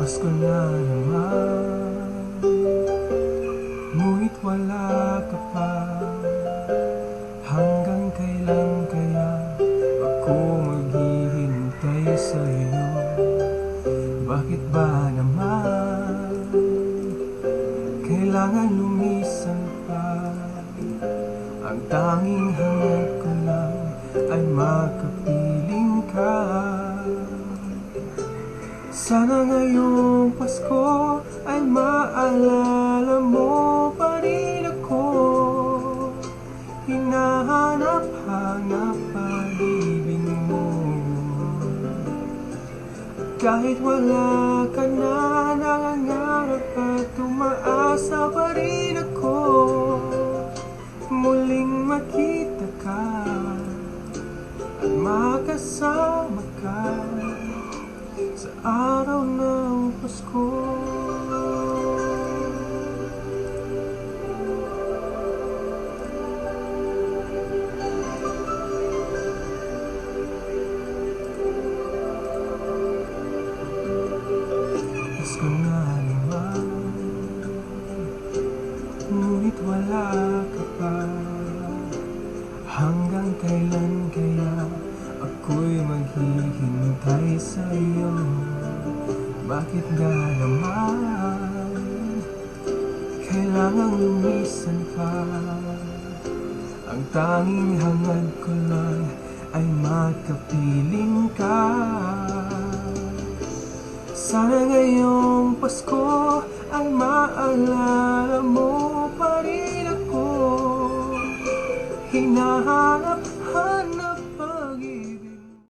Pasko na naman, ngunit wala ka pa. Hanggang kailan kaya ako maghihintay sa'yo? Bakit ba naman kailangan lumisan pa? Ang tanging hangad ko lang ay makapiling ka. Sana ngayong Pasko ay maalala mo pa rin ako. Hinahanap-hanap pag-ibig mo. Kahit wala ka na, nangangarap at umaasa pa rin ako. Muling makita ka at makasama ka sa araw ng Pasko. Pasko na naman, ngunit wala ka pa. Hanggang kailan kaya ako'y maghihintay sa'yo? Bakit nga naman kailangang lumisan pa? Ang tanging hangad ko lang ay makapiling ka. Sana ngayong Pasko ay maalala mo pa rin ako. Hinahanap